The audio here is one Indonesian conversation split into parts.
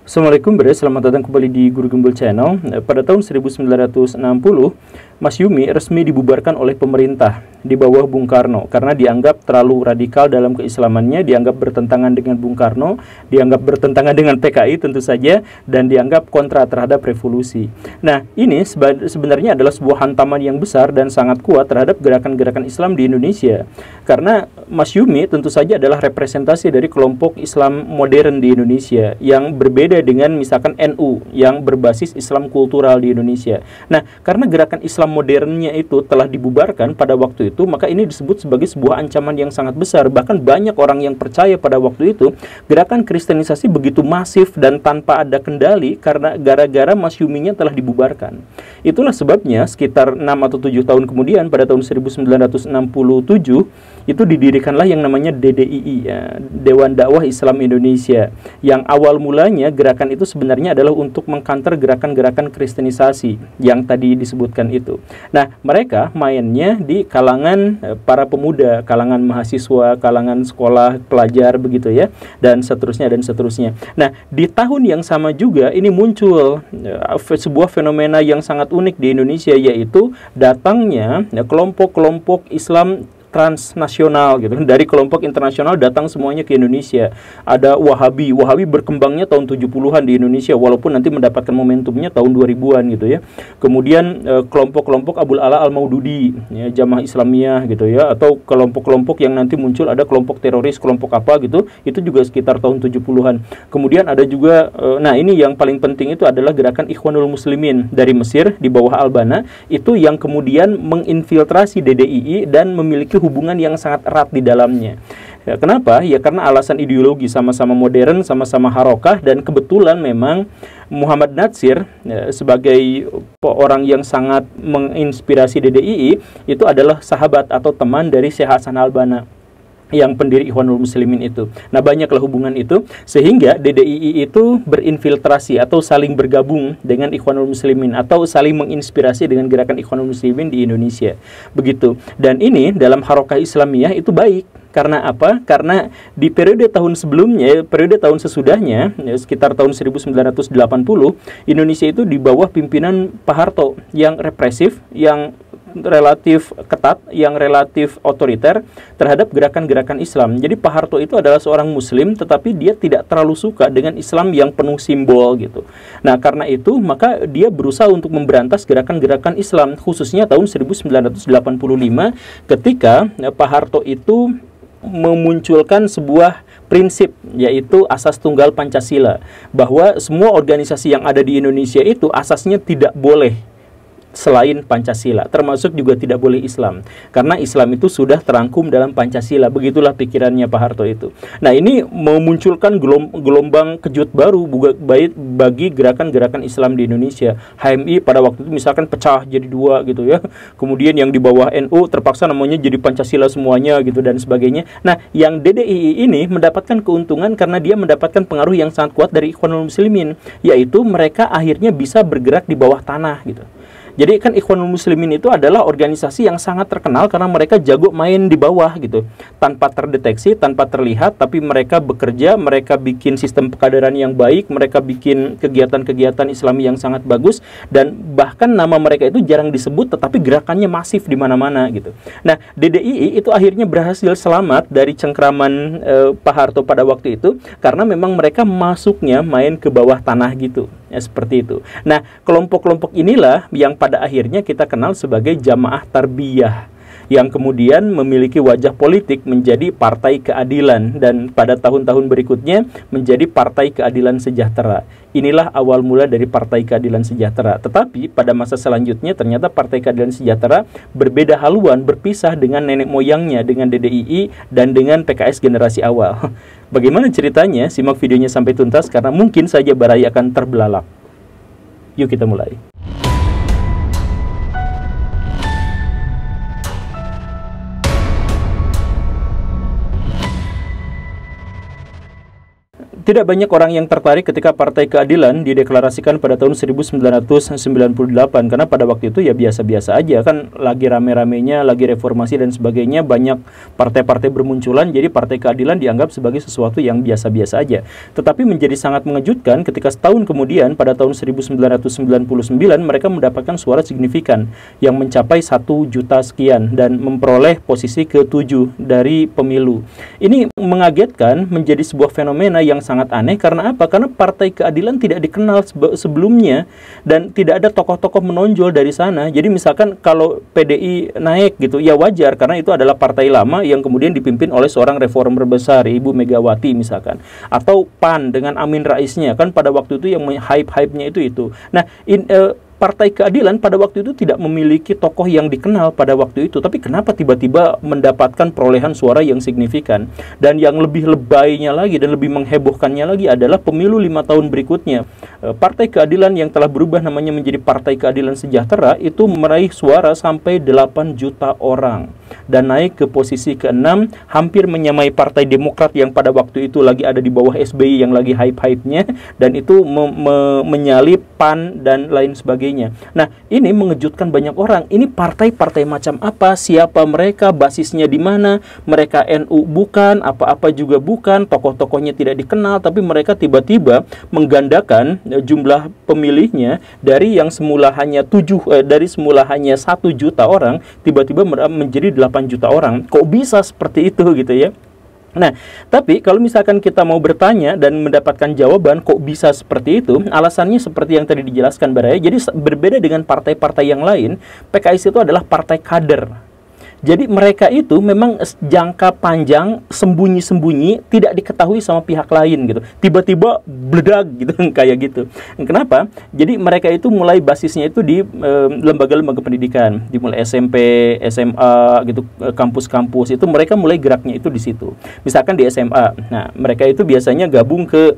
Assalamualaikum Bre, selamat datang kembali di Guru Gembul Channel. Pada tahun 1960, Masyumi resmi dibubarkan oleh pemerintah di bawah Bung Karno karena dianggap terlalu radikal dalam keislamannya, dianggap bertentangan dengan Bung Karno, dianggap bertentangan dengan PKI tentu saja, dan dianggap kontra terhadap revolusi. Nah, ini sebenarnya adalah sebuah hantaman yang besar dan sangat kuat terhadap gerakan-gerakan Islam di Indonesia. Karena Masyumi tentu saja adalah representasi dari kelompok Islam modern di Indonesia yang berbeda dengan misalkan NU yang berbasis Islam kultural di Indonesia. Nah, karena gerakan Islam modernnya itu telah dibubarkan pada waktu itu, maka ini disebut sebagai sebuah ancaman yang sangat besar. Bahkan banyak orang yang percaya pada waktu itu gerakan kristenisasi begitu masif dan tanpa ada kendali karena gara-gara Masyuminya telah dibubarkan. Itulah sebabnya sekitar 6 atau 7 tahun kemudian pada tahun 1967 itu didirikanlah yang namanya DDII, ya, Dewan Dakwah Islam Indonesia, yang awal mulanya gerakan itu sebenarnya adalah untuk mengkanter gerakan-gerakan kristenisasi yang tadi disebutkan itu. Nah, mereka mainnya di kalangan para pemuda, kalangan mahasiswa, kalangan sekolah, pelajar begitu ya, dan seterusnya dan seterusnya. Nah, di tahun yang sama juga ini muncul sebuah fenomena yang sangat unik di Indonesia, yaitu datangnya kelompok-kelompok Islam transnasional gitu, dari kelompok internasional datang semuanya ke Indonesia. Ada Wahabi berkembangnya tahun 70-an di Indonesia, walaupun nanti mendapatkan momentumnya tahun 2000-an gitu ya. Kemudian kelompok-kelompok Abul Ala Al-Maududi, ya, Jamaah Islamiyah gitu ya, atau kelompok-kelompok yang nanti muncul, ada kelompok teroris, kelompok apa gitu, itu juga sekitar tahun 70-an. Kemudian ada juga nah ini yang paling penting itu adalah gerakan Ikhwanul Muslimin dari Mesir di bawah Al-Banna, itu yang kemudian menginfiltrasi DDII dan memiliki hubungan yang sangat erat di dalamnya. Ya, kenapa? Ya karena alasan ideologi, sama-sama modern, sama-sama harokah, dan kebetulan memang Muhammad Natsir ya, sebagai orang yang sangat menginspirasi DDII itu adalah sahabat atau teman dari Syekh Hasan Al-Banna yang pendiri Ikhwanul Muslimin itu. Nah, banyaklah hubungan itu sehingga DDII itu berinfiltrasi atau saling bergabung dengan Ikhwanul Muslimin atau saling menginspirasi dengan gerakan Ikhwanul Muslimin di Indonesia. Begitu. Dan ini dalam harokah Islamiyah itu baik. Karena apa? Karena di periode tahun sebelumnya, periode tahun sesudahnya, ya, sekitar tahun 1980, Indonesia itu di bawah pimpinan Pak Harto yang represif, yang relatif ketat, yang relatif otoriter terhadap gerakan-gerakan Islam. Jadi Pak Harto itu adalah seorang Muslim, tetapi dia tidak terlalu suka dengan Islam yang penuh simbol gitu. Nah, karena itu maka dia berusaha untuk memberantas gerakan-gerakan Islam, khususnya tahun 1985 ketika Pak Harto itu memunculkan sebuah prinsip, yaitu asas tunggal Pancasila, bahwa semua organisasi yang ada di Indonesia itu asasnya tidak boleh selain Pancasila, termasuk juga tidak boleh Islam, karena Islam itu sudah terangkum dalam Pancasila. Begitulah pikirannya Pak Harto itu. Nah, ini memunculkan gelombang kejut baru bagi gerakan-gerakan Islam di Indonesia. HMI pada waktu itu misalkan pecah jadi dua gitu ya, kemudian yang di bawah NU terpaksa namanya jadi Pancasila semuanya gitu dan sebagainya. Nah, yang DDII ini mendapatkan keuntungan karena dia mendapatkan pengaruh yang sangat kuat dari Ikhwanul Muslimin, yaitu mereka akhirnya bisa bergerak di bawah tanah gitu. Jadi kan Ikhwanul Muslimin itu adalah organisasi yang sangat terkenal karena mereka jago main di bawah gitu, tanpa terdeteksi, tanpa terlihat, tapi mereka bekerja, mereka bikin sistem pekaderan yang baik, mereka bikin kegiatan-kegiatan Islami yang sangat bagus, dan bahkan nama mereka itu jarang disebut, tetapi gerakannya masif di mana-mana gitu. Nah, DDII itu akhirnya berhasil selamat dari cengkraman Pak Harto pada waktu itu, karena memang mereka masuknya main ke bawah tanah gitu, ya seperti itu. Nah, kelompok-kelompok inilah yang pada akhirnya kita kenal sebagai Jamaah Tarbiyah, yang kemudian memiliki wajah politik menjadi Partai Keadilan, dan pada tahun-tahun berikutnya menjadi Partai Keadilan Sejahtera. Inilah awal mula dari Partai Keadilan Sejahtera. Tetapi pada masa selanjutnya ternyata Partai Keadilan Sejahtera berbeda haluan, berpisah dengan nenek moyangnya, dengan DDII dan dengan PKS generasi awal. Bagaimana ceritanya? Simak videonya sampai tuntas karena mungkin saja Barai akan terbelalak. Yuk kita mulai. Tidak banyak orang yang tertarik ketika Partai Keadilan dideklarasikan pada tahun 1998, karena pada waktu itu ya biasa-biasa aja, kan lagi rame-ramenya, lagi reformasi dan sebagainya, banyak partai-partai bermunculan, jadi Partai Keadilan dianggap sebagai sesuatu yang biasa-biasa aja. Tetapi menjadi sangat mengejutkan ketika setahun kemudian pada tahun 1999 mereka mendapatkan suara signifikan yang mencapai 1 juta sekian dan memperoleh posisi ke-7 dari pemilu. Ini mengagetkan, menjadi sebuah fenomena yang sangat aneh. Karena apa? Karena Partai Keadilan tidak dikenal sebelumnya dan tidak ada tokoh-tokoh menonjol dari sana. Jadi misalkan kalau PDI naik gitu, ya wajar karena itu adalah partai lama yang kemudian dipimpin oleh seorang reformer besar, Ibu Megawati misalkan. Atau PAN dengan Amin Raisnya, kan pada waktu itu yang hype-hype-nya itu. Nah, Partai Keadilan pada waktu itu tidak memiliki tokoh yang dikenal pada waktu itu, tapi kenapa tiba-tiba mendapatkan perolehan suara yang signifikan? Dan yang lebih lebaynya lagi dan lebih menghebohkannya lagi adalah pemilu 5 tahun berikutnya. Partai Keadilan yang telah berubah namanya menjadi Partai Keadilan Sejahtera itu meraih suara sampai 8 juta orang dan naik ke posisi ke-6, hampir menyamai Partai Demokrat yang pada waktu itu lagi ada di bawah SBY yang lagi hype-hype-nya, dan itu menyalip PAN dan lain sebagainya. Nah, ini mengejutkan banyak orang. Ini partai-partai macam apa? Siapa mereka? Basisnya di mana? Mereka NU bukan, apa-apa juga bukan, tokoh-tokohnya tidak dikenal, tapi mereka tiba-tiba menggandakan jumlah pemilihnya dari yang semula hanya 1 juta orang, tiba-tiba menjadi 8 juta orang. Kok bisa seperti itu gitu ya? Nah, tapi kalau misalkan kita mau bertanya dan mendapatkan jawaban kok bisa seperti itu, alasannya seperti yang tadi dijelaskan Baraya. Jadi berbeda dengan partai-partai yang lain, PKS itu adalah partai kader. Jadi mereka itu memang jangka panjang, sembunyi-sembunyi, tidak diketahui sama pihak lain gitu. Tiba-tiba bledak gitu, kayak gitu. Kenapa? Jadi mereka itu mulai basisnya itu di lembaga-lembaga pendidikan, dimulai SMP, SMA gitu, kampus-kampus itu mereka mulai geraknya itu di situ. Misalkan di SMA, nah mereka itu biasanya gabung ke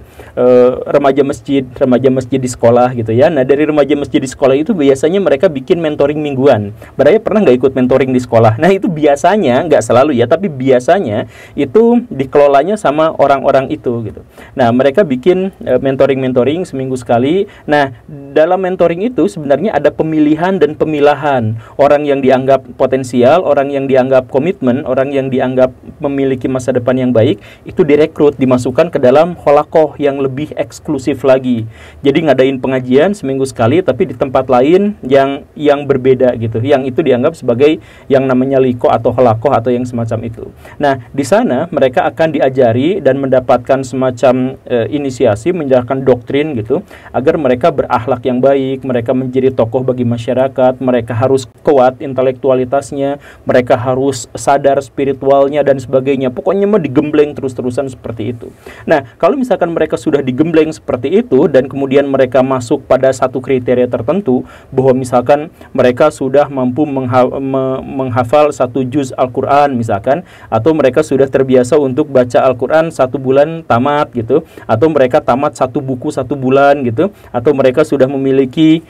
remaja masjid di sekolah gitu ya. Nah dari remaja masjid di sekolah itu biasanya mereka bikin mentoring mingguan. Baraya pernah nggak ikut mentoring di sekolah? Nah itu biasanya, nggak selalu ya, tapi biasanya itu dikelolanya sama orang-orang itu gitu. Nah mereka bikin mentoring seminggu sekali. Nah dalam mentoring itu sebenarnya ada pemilihan dan pemilahan orang yang dianggap potensial, orang yang dianggap komitmen, orang yang dianggap memiliki masa depan yang baik, itu direkrut, dimasukkan ke dalam holakoh yang lebih eksklusif lagi. Jadi ngadain pengajian seminggu sekali, tapi di tempat lain yang berbeda gitu, yang itu dianggap sebagai yang namanya liko atau holakoh atau yang semacam itu. Nah, di sana mereka akan diajari dan mendapatkan semacam inisiasi, menjalankan doktrin gitu, agar mereka berakhlak yang baik, mereka menjadi tokoh bagi masyarakat, mereka harus kuat intelektualitasnya, mereka harus sadar spiritualnya dan sebagainya. Pokoknya mah digembleng terus-terusan seperti itu. Nah, kalau misalkan mereka sudah digembleng seperti itu dan kemudian mereka masuk pada satu kriteria tertentu, bahwa misalkan mereka sudah mampu menghafal 1 juz Al-Quran misalkan, atau mereka sudah terbiasa untuk baca Al-Quran 1 bulan tamat gitu, atau mereka tamat 1 buku 1 bulan gitu, atau mereka sudah memiliki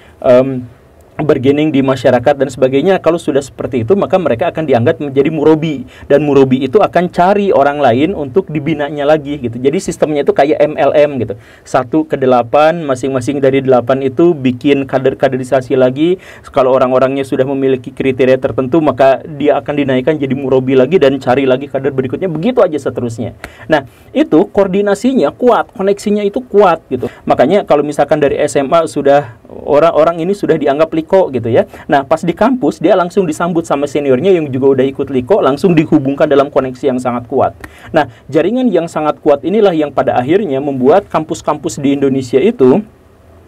bergening di masyarakat dan sebagainya. Kalau sudah seperti itu, maka mereka akan dianggap menjadi murabi, dan murabi itu akan cari orang lain untuk dibinanya lagi gitu. Jadi sistemnya itu kayak MLM gitu, 1 ke 8, masing-masing dari 8 itu bikin kaderisasi lagi. Kalau orang-orangnya sudah memiliki kriteria tertentu, maka dia akan dinaikkan jadi murabi lagi dan cari lagi kader berikutnya, begitu aja seterusnya. Nah itu koordinasinya kuat, koneksinya itu kuat gitu. Makanya kalau misalkan dari SMA sudah orang-orang ini sudah dianggap liko gitu ya. Nah pas di kampus dia langsung disambut sama seniornya yang juga udah ikut liko, langsung dihubungkan dalam koneksi yang sangat kuat. Nah jaringan yang sangat kuat inilah yang pada akhirnya membuat kampus-kampus di Indonesia itu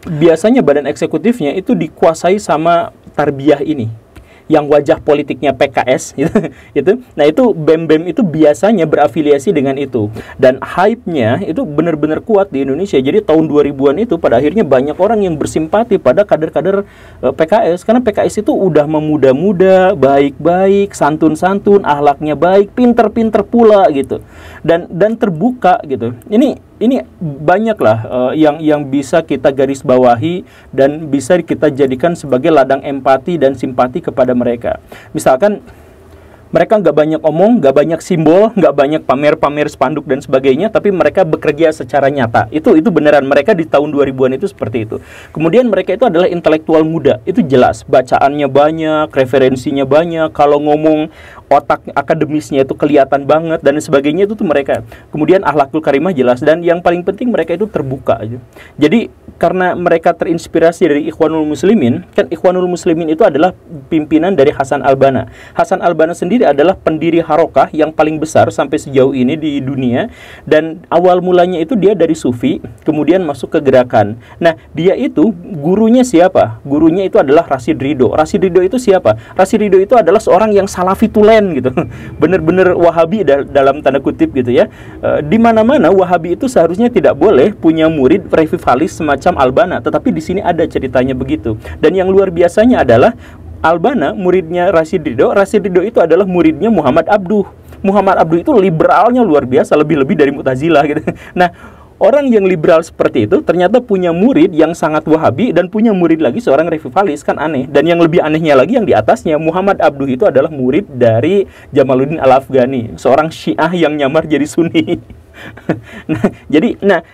biasanya badan eksekutifnya itu dikuasai sama tarbiyah ini, yang wajah politiknya PKS gitu. Nah itu BEM-BEM itu biasanya berafiliasi dengan itu, dan hype-nya itu benar-benar kuat di Indonesia. Jadi tahun 2000-an itu pada akhirnya banyak orang yang bersimpati pada kader-kader PKS, karena PKS itu udah memuda-muda, baik-baik, santun-santun, akhlaknya baik, pinter-pinter pula gitu, dan terbuka gitu. Ini banyaklah yang bisa kita garis bawahi dan bisa kita jadikan sebagai ladang empati dan simpati kepada mereka. Misalkan Mereka nggak banyak omong, nggak banyak simbol, nggak banyak pamer-pamer spanduk dan sebagainya, tapi mereka bekerja secara nyata. Itu beneran, mereka di tahun 2000-an itu seperti itu. Kemudian mereka itu adalah intelektual muda, itu jelas. Bacaannya banyak, referensinya banyak, kalau ngomong otak akademisnya itu kelihatan banget, dan sebagainya itu tuh mereka. Kemudian akhlakul karimah jelas, dan yang paling penting mereka itu terbuka aja. Jadi, karena mereka terinspirasi dari Ikhwanul Muslimin, kan Ikhwanul Muslimin itu adalah pimpinan dari Hasan al-Banna. Hasan al-Banna sendiri adalah pendiri harokah yang paling besar sampai sejauh ini di dunia, dan awal mulanya itu dia dari sufi, kemudian masuk ke gerakan. Nah, dia itu gurunya siapa? Gurunya itu adalah Rashid Ridho. Rashid Ridho itu siapa? Rashid Ridho itu adalah seorang yang salafi tulen gitu. Bener-bener wahabi dalam tanda kutip gitu ya. Di mana-mana wahabi itu seharusnya tidak boleh punya murid revivalis semacam al-Banna, tetapi di sini ada ceritanya begitu. Dan yang luar biasanya adalah al-Banna muridnya Rashid Ridho. Rashid Ridho itu adalah muridnya Muhammad Abduh. Muhammad Abduh itu liberalnya luar biasa, lebih-lebih dari Mu'tazilah gitu. Nah, orang yang liberal seperti itu ternyata punya murid yang sangat wahabi dan punya murid lagi seorang revivalis, kan aneh. Dan yang lebih anehnya lagi yang di atasnya, Muhammad Abduh itu adalah murid dari Jamaluddin Al-Afghani, seorang Syiah yang nyamar jadi Sunni.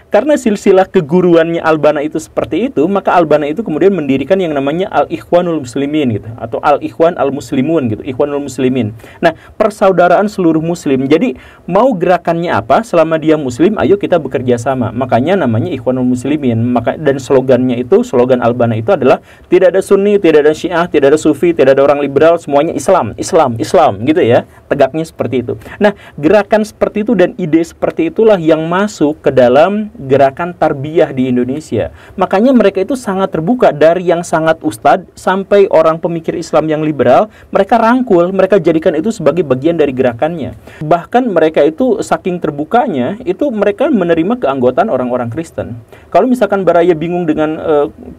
Karena silsilah keguruannya al-Banna itu seperti itu, maka al-Banna itu kemudian mendirikan yang namanya Al-Ikhwanul Muslimin gitu, atau Al-Ikhwan Al-Muslimun gitu, Ikhwanul Muslimin. Nah, persaudaraan seluruh muslim. Jadi, mau gerakannya apa, selama dia muslim, ayo kita bekerja sama. Makanya namanya Ikhwanul Muslimin. Dan slogan al-Banna itu adalah tidak ada Sunni, tidak ada Syiah, tidak ada Sufi, tidak ada orang liberal, semuanya Islam, Islam, Islam gitu ya. Tegaknya seperti itu. Nah, gerakan seperti itu dan ide seperti itulah yang masuk ke dalam gerakan tarbiyah di Indonesia. Makanya mereka itu sangat terbuka, dari yang sangat ustadz sampai orang pemikir Islam yang liberal, mereka rangkul, mereka jadikan itu sebagai bagian dari gerakannya. Bahkan mereka itu saking terbukanya, itu mereka menerima keanggotaan orang-orang Kristen. Kalau misalkan Baraya bingung dengan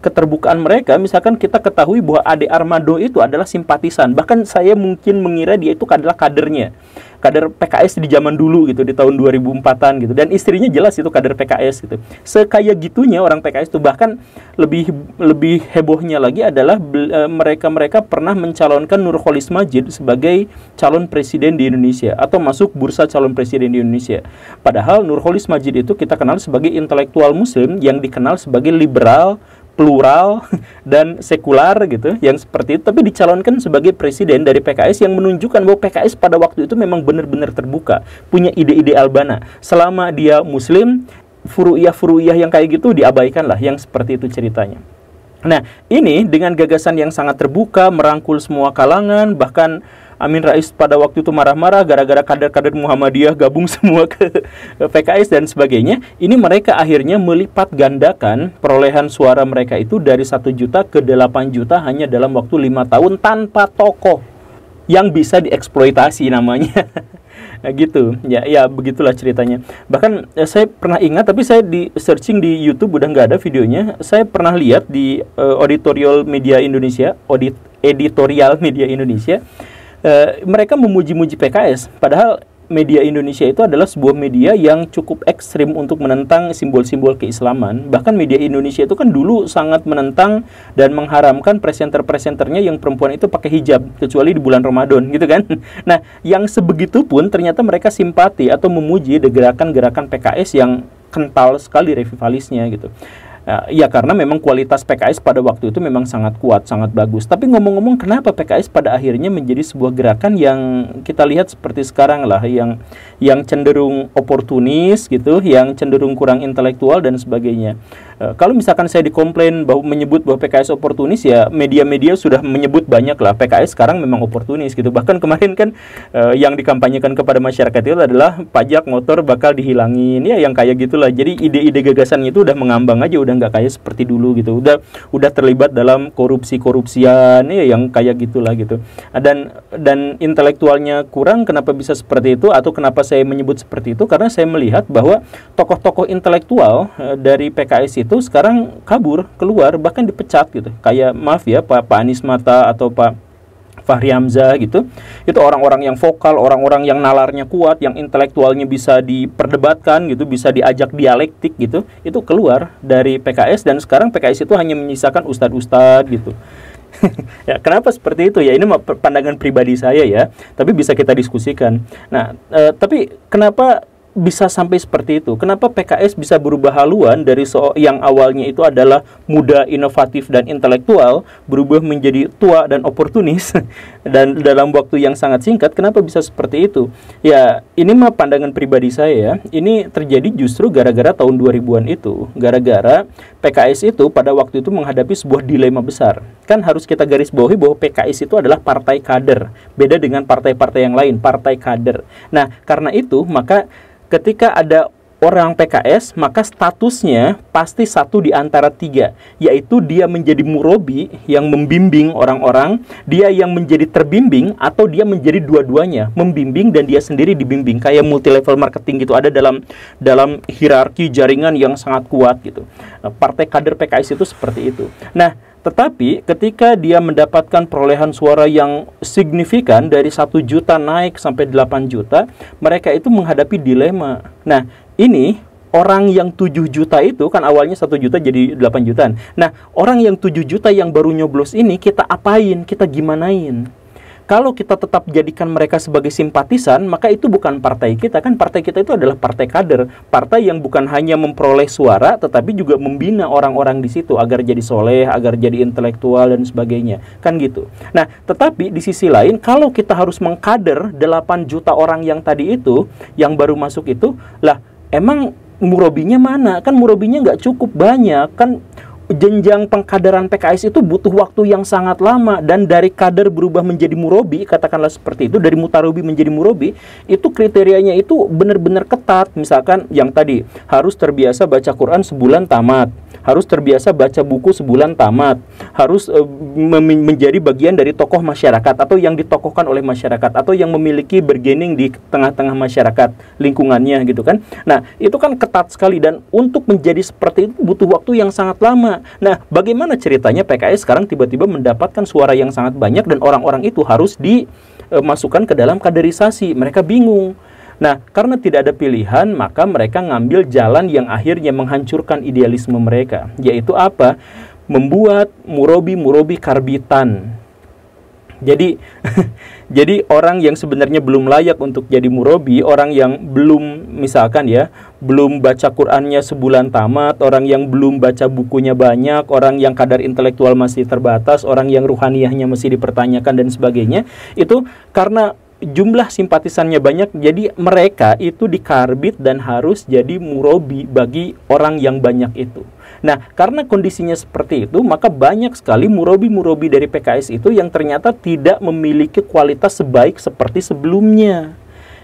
keterbukaan mereka, misalkan kita ketahui bahwa Ade Armando itu adalah simpatisan. Bahkan saya mungkin mengira dia itu adalah kadernya. Kader PKS di zaman dulu gitu, di tahun 2004-an gitu. Dan istrinya jelas itu kader PKS gitu. Sekaya gitunya orang PKS itu. Bahkan lebih hebohnya lagi adalah mereka pernah mencalonkan Nurholis Majid sebagai calon presiden di Indonesia, atau masuk bursa calon presiden di Indonesia. Padahal Nurholis Majid itu kita kenal sebagai intelektual muslim yang dikenal sebagai liberal, plural dan sekular gitu, yang seperti itu, tapi dicalonkan sebagai presiden dari PKS, yang menunjukkan bahwa PKS pada waktu itu memang benar-benar terbuka, punya ide-ide al-Banna. Selama dia muslim, furu'iyah yang kayak gitu diabaikan lah, yang seperti itu ceritanya. Nah, ini dengan gagasan yang sangat terbuka, merangkul semua kalangan, bahkan Amin Rais pada waktu itu marah-marah gara-gara kader-kader Muhammadiyah gabung semua ke PKS dan sebagainya. Ini mereka akhirnya melipat gandakan perolehan suara mereka itu dari 1 juta ke 8 juta hanya dalam waktu 5 tahun tanpa tokoh yang bisa dieksploitasi namanya. Nah, gitu. Ya begitulah ceritanya. Bahkan saya pernah ingat, tapi saya di searching di YouTube udah nggak ada videonya. Saya pernah lihat di editorial media Indonesia. Mereka memuji-muji PKS, padahal media Indonesia itu adalah sebuah media yang cukup ekstrim untuk menentang simbol-simbol keislaman. Bahkan media Indonesia itu kan dulu sangat menentang dan mengharamkan presenter-presenternya yang perempuan itu pakai hijab, kecuali di bulan Ramadan gitu kan. Nah, yang sebegitu pun ternyata mereka simpati atau memuji gerakan-gerakan PKS yang kental sekali revivalisnya gitu. Ya karena memang kualitas PKS pada waktu itu memang sangat kuat, sangat bagus. Tapi ngomong-ngomong, kenapa PKS pada akhirnya menjadi sebuah gerakan yang kita lihat seperti sekarang lah, yang cenderung oportunis gitu, yang cenderung kurang intelektual dan sebagainya. Kalau misalkan saya dikomplain menyebut bahwa PKS oportunis, ya media-media sudah menyebut banyak lah PKS sekarang memang oportunis gitu. Bahkan kemarin kan yang dikampanyekan kepada masyarakat itu adalah pajak motor bakal dihilangin, ya yang kayak gitulah. Jadi ide-ide gagasannya itu udah mengambang aja, udah nggak kayak seperti dulu gitu, udah terlibat dalam korupsian ya yang kayak gitulah gitu. Dan intelektualnya kurang. Kenapa bisa seperti itu, atau kenapa saya menyebut seperti itu? Karena saya melihat bahwa tokoh-tokoh intelektual dari PKS itu sekarang kabur, keluar, bahkan dipecat gitu. Kayak maaf ya Pak Anies Mata atau Pak Fahri Hamzah gitu. Itu orang-orang yang vokal, orang-orang yang nalarnya kuat, yang intelektualnya bisa diperdebatkan gitu, bisa diajak dialektik gitu. Itu keluar dari PKS, dan sekarang PKS itu hanya menyisakan ustadz-ustadz gitu. Ya, kenapa seperti itu? Ya, ini pandangan pribadi saya ya, tapi bisa kita diskusikan. Nah, tapi kenapa bisa sampai seperti itu? Kenapa PKS bisa berubah haluan dari yang awalnya itu adalah muda, inovatif, dan intelektual, berubah menjadi tua dan oportunis, dan dalam waktu yang sangat singkat? Kenapa bisa seperti itu? Ya, ini mah pandangan pribadi saya ya. Ini terjadi justru gara-gara tahun 2000-an itu. Gara-gara PKS itu pada waktu itu menghadapi sebuah dilema besar. Kan harus kita garis bawahi bahwa PKS itu adalah partai kader. Beda dengan partai-partai yang lain, partai kader. Nah, karena itu, maka ketika ada orang PKS, maka statusnya pasti satu di antara tiga, yaitu dia menjadi murobi yang membimbing orang-orang, dia yang menjadi terbimbing, atau dia menjadi dua-duanya, membimbing dan dia sendiri dibimbing. Kayak multi level marketing gitu, ada dalam hierarki jaringan yang sangat kuat gitu. Nah, partai kader PKS itu seperti itu. Nah, tetapi ketika dia mendapatkan perolehan suara yang signifikan dari 1 juta naik sampai 8 juta, mereka itu menghadapi dilema. Nah, ini orang yang 7 juta itu kan awalnya 1 juta jadi 8 jutaan. Nah, orang yang 7 juta yang baru nyoblos ini kita apain? Kita gimanain? Kalau kita tetap jadikan mereka sebagai simpatisan, maka itu bukan partai kita. Kan partai kita itu adalah partai kader. Partai yang bukan hanya memperoleh suara, tetapi juga membina orang-orang di situ agar jadi soleh, agar jadi intelektual, dan sebagainya. Kan gitu. Nah, tetapi di sisi lain, kalau kita harus mengkader 8 juta orang yang tadi itu, yang baru masuk itu, lah emang murobinya mana? Kan murobinya nggak cukup banyak. Kan jenjang pengkaderan PKS itu butuh waktu yang sangat lama, dan dari kader berubah menjadi murobi, katakanlah seperti itu, dari mutarobi menjadi murobi, itu kriterianya itu benar-benar ketat. Misalkan yang tadi, harus terbiasa baca Quran sebulan tamat, harus terbiasa baca buku sebulan tamat, harus menjadi bagian dari tokoh masyarakat, atau yang ditokohkan oleh masyarakat, atau yang memiliki bergening di tengah-tengah masyarakat lingkungannya gitu kan. Nah, itu kan ketat sekali, dan untuk menjadi seperti itu butuh waktu yang sangat lama. Nah, bagaimana ceritanya PKS sekarang tiba-tiba mendapatkan suara yang sangat banyak, dan orang-orang itu harus dimasukkan ke dalam kaderisasi? Mereka bingung. Nah, karena tidak ada pilihan, maka mereka ngambil jalan yang akhirnya menghancurkan idealisme mereka, yaitu apa? Membuat murobi-murobi karbitan. Jadi jadi orang yang sebenarnya belum layak untuk jadi murobi, orang yang belum, misalkan ya, belum baca Qur'annya sebulan tamat, orang yang belum baca bukunya banyak, orang yang kadar intelektual masih terbatas, orang yang ruhaniyahnya masih dipertanyakan dan sebagainya, itu karena jumlah simpatisannya banyak, jadi mereka itu dikarbit dan harus jadi murobi bagi orang yang banyak itu. Nah, karena kondisinya seperti itu, maka banyak sekali murobi-murobi dari PKS itu yang ternyata tidak memiliki kualitas sebaik seperti sebelumnya.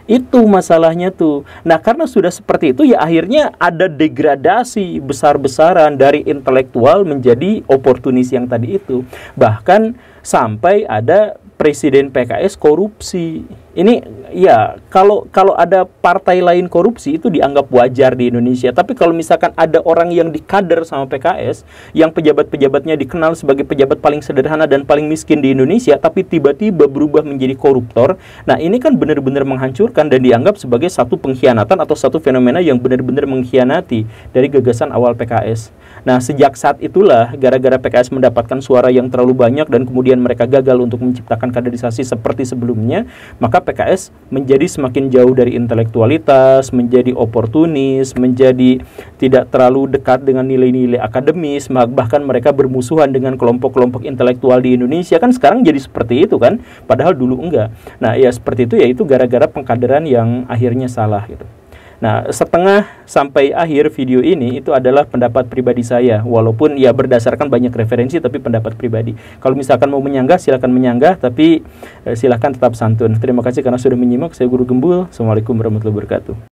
Itu masalahnya tuh. Nah, karena sudah seperti itu, ya akhirnya ada degradasi besar-besaran dari intelektual menjadi oportunis yang tadi itu. Bahkan sampai ada presiden PKS korupsi. Ini ya, kalau ada partai lain korupsi itu dianggap wajar di Indonesia. Tapi kalau misalkan ada orang yang dikader sama PKS, yang pejabat-pejabatnya dikenal sebagai pejabat paling sederhana dan paling miskin di Indonesia, tapi tiba-tiba berubah menjadi koruptor, nah ini kan benar-benar menghancurkan dan dianggap sebagai satu pengkhianatan atau satu fenomena yang benar-benar mengkhianati dari gagasan awal PKS. Nah, sejak saat itulah, gara-gara PKS mendapatkan suara yang terlalu banyak dan kemudian mereka gagal untuk menciptakan kaderisasi seperti sebelumnya, maka PKS menjadi semakin jauh dari intelektualitas, menjadi oportunis, menjadi tidak terlalu dekat dengan nilai-nilai akademis, bahkan mereka bermusuhan dengan kelompok-kelompok intelektual di Indonesia. Kan sekarang jadi seperti itu kan, padahal dulu enggak. Nah, ya seperti itu, yaitu gara-gara pengkaderan yang akhirnya salah gitu. Nah, setengah sampai akhir video ini itu adalah pendapat pribadi saya, walaupun ya berdasarkan banyak referensi, tapi pendapat pribadi. Kalau misalkan mau menyanggah, silakan menyanggah, tapi silakan tetap santun. Terima kasih karena sudah menyimak. Saya Guru Gembul. Assalamualaikum warahmatullahi wabarakatuh.